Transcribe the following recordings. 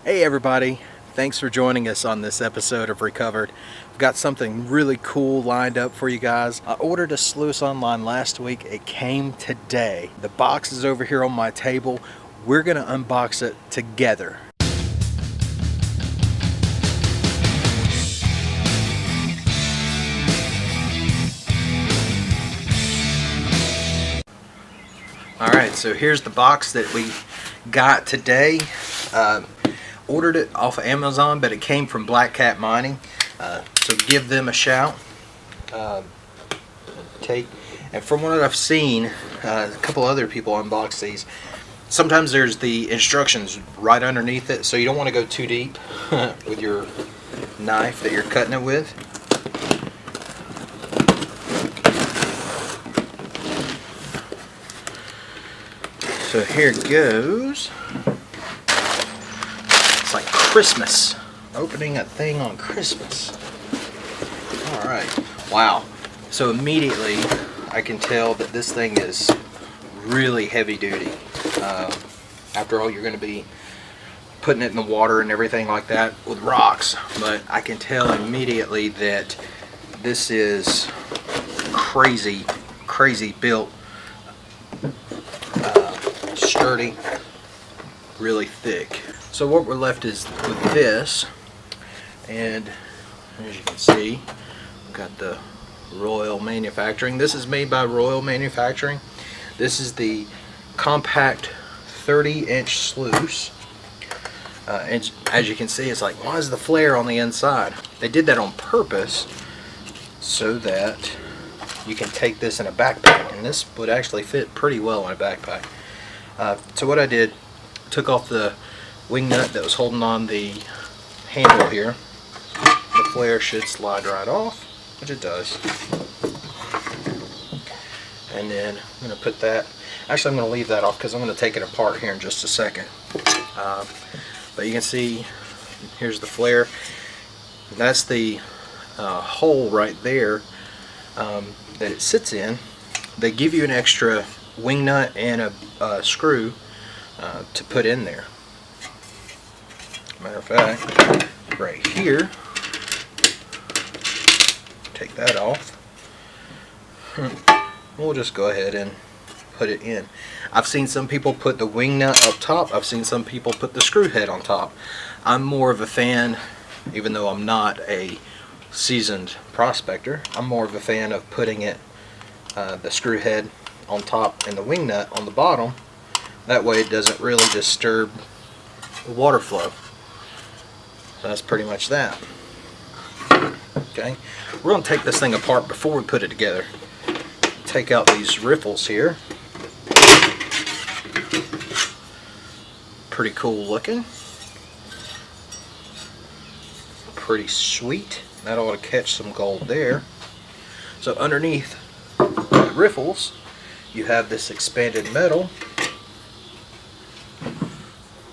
Hey everybody, thanks for joining us on this episode of Recovered. I've got something really cool lined up for you guys. I ordered a sluice online last week. It came today. The box is over here on my table. We're gonna unbox it together. Alright, so here's the box that we got today. Ordered it off of Amazon, but it came from Black Cat Mining, so give them a shout. And from what I've seen, a couple other people unbox these. Sometimes there's the instructions right underneath it, so you don't want to go too deep with your knife that you're cutting it with. So here goes. It's like Christmas. Opening a thing on Christmas. Alright. Wow. So immediately I can tell that this thing is really heavy duty. After all, you're going to be putting it in the water and everything like that with rocks. But I can tell immediately that this is crazy built. Sturdy. Really thick. So what we're left is with this, and as you can see, we've got the Royal Manufacturing. This is made by Royal Manufacturing. This is the compact 30-inch sluice. And as you can see, it's like, why is the flare on the inside? They did that on purpose so that you can take this in a backpack, and this would actually fit pretty well in a backpack. So what I did, took off the wing nut that was holding on the handle here. The flare should slide right off, which it does. And then I'm going to put that, actually I'm going to leave that off because I'm going to take it apart here in just a second. But you can see, here's the flare. That's the hole right there that it sits in. They give you an extra wing nut and a screw to put in there. Matter of fact, right here, take that off. We'll just go ahead and put it in. I've seen some people put the wing nut up top. I've seen some people put the screw head on top. I'm more of a fan, even though I'm not a seasoned prospector, I'm more of a fan of putting it, the screw head on top and the wing nut on the bottom. That way it doesn't really disturb the water flow. So that's pretty much that. Okay, we're going to take this thing apart before we put it together. Take out these riffles here. Pretty cool looking. Pretty sweet. That ought to catch some gold there. So underneath the riffles, you have this expanded metal,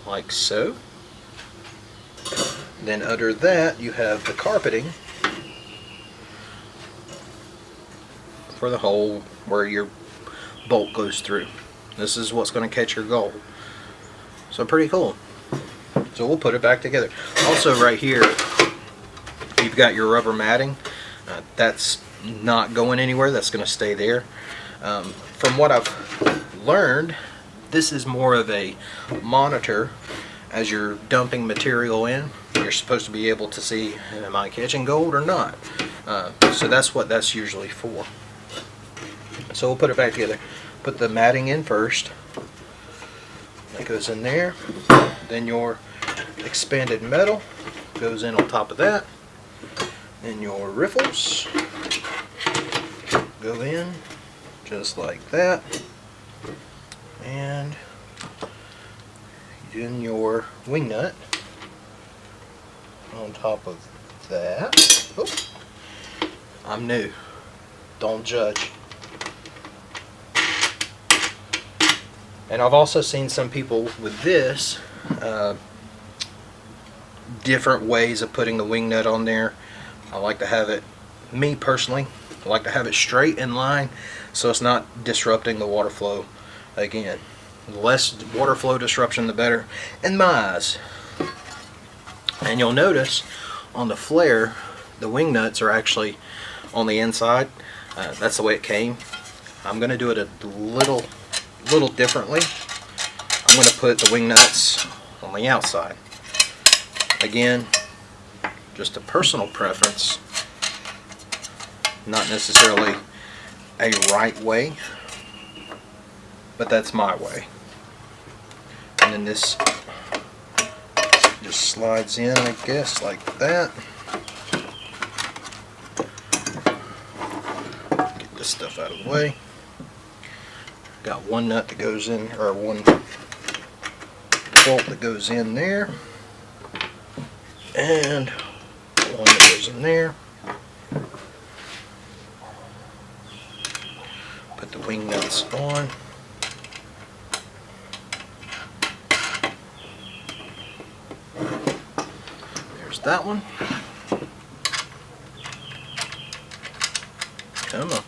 like so. Then under that you have the carpeting for the hole where your bolt goes through. This is what's going to catch your gold. So pretty cool. So we'll put it back together. Also right here you've got your rubber matting. That's not going anywhere. That's going to stay there. From what I've learned, this is more of a monitor as you're dumping material in. You're supposed to be able to see, am I catching gold or not? So that's what that's usually for. So we'll put it back together. Put the matting in first. That goes in there. Then your expanded metal goes in on top of that. Then your riffles go in just like that. And then your wing nut on top of that. Oh, I'm new. Don't judge. And I've also seen some people with this, different ways of putting the wing nut on there. I like to have it, me personally, I like to have it straight in line so it's not disrupting the water flow again. The less water flow disruption, the better, in my eyes. And you'll notice on the flare, the wing nuts are actually on the inside. That's the way it came. I'm going to do it a little differently. I'm going to put the wing nuts on the outside. Again, just a personal preference, not necessarily a right way, but that's my way. And then this just slides in, I guess, like that. Get this stuff out of the way. Got one nut that goes in, or one bolt that goes in there, and one that goes in there. Put the wing nuts on. There's that one. Come on.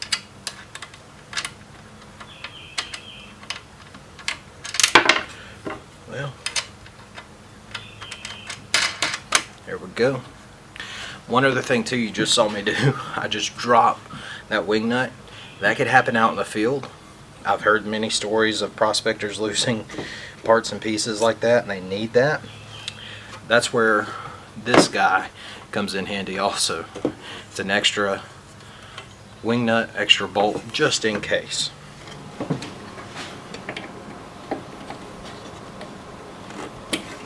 Well, there we go. One other thing too, you just saw me do, I just dropped that wing nut. That could happen out in the field. I've heard many stories of prospectors losing parts and pieces like that, and they need that. That's where this guy comes in handy also. It's an extra wing nut, extra bolt, just in case.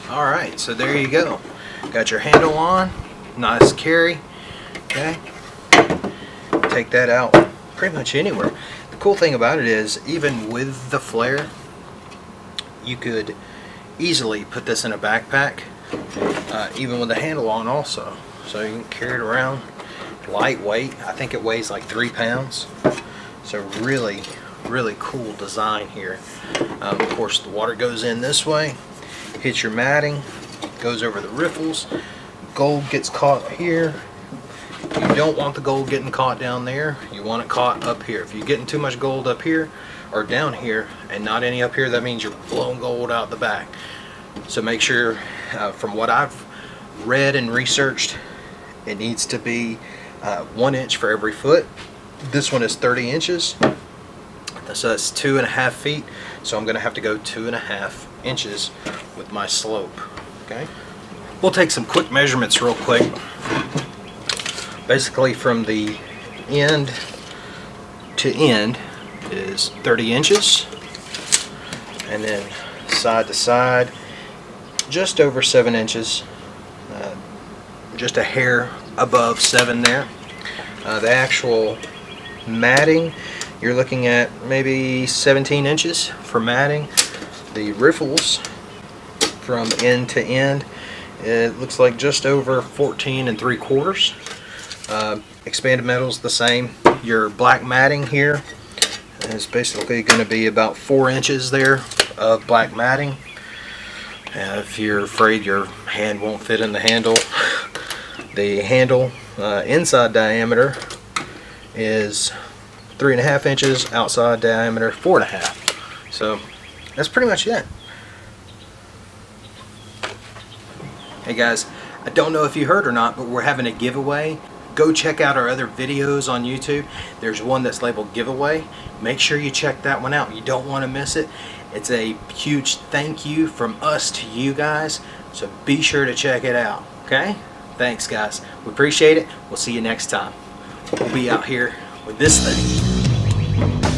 Alright, so there you go. Got your handle on, nice carry. Okay, take that out pretty much anywhere. The cool thing about it is, even with the flare, you could easily put this in a backpack, even with the handle on also. So you can carry it around, lightweight. I think it weighs like 3 pounds. So really cool design here. Of course, the water goes in this way, hits your matting, goes over the riffles, gold gets caught here. You don't want the gold getting caught down there. You want it caught up here. If you're getting too much gold up here or down here and not any up here, that means you're blowing gold out the back. So make sure, from what I've read and researched, it needs to be 1 inch for every foot. This one is 30 inches. So that's 2.5 feet. So I'm going to have to go 2.5 inches with my slope. Okay. We'll take some quick measurements real quick. Basically, from the end to end is 30 inches, and then side to side just over 7 inches, just a hair above 7 there. The actual matting, you're looking at maybe 17 inches for matting. The riffles from end to end, it looks like just over 14 3/4. Expanded metals the same. Your black matting here is basically going to be about 4 inches there of black matting. If you're afraid your hand won't fit in the handle, the handle inside diameter is 3.5 inches, outside diameter 4.5. So that's pretty much it. Hey guys, I don't know if you heard or not, but we're having a giveaway. Go check out our other videos on YouTube. There's one that's labeled giveaway. Make sure you check that one out. You don't want to miss it. It's a huge thank you from us to you guys. So be sure to check it out. Okay? Thanks guys. We appreciate it. We'll see you next time. We'll be out here with this thing.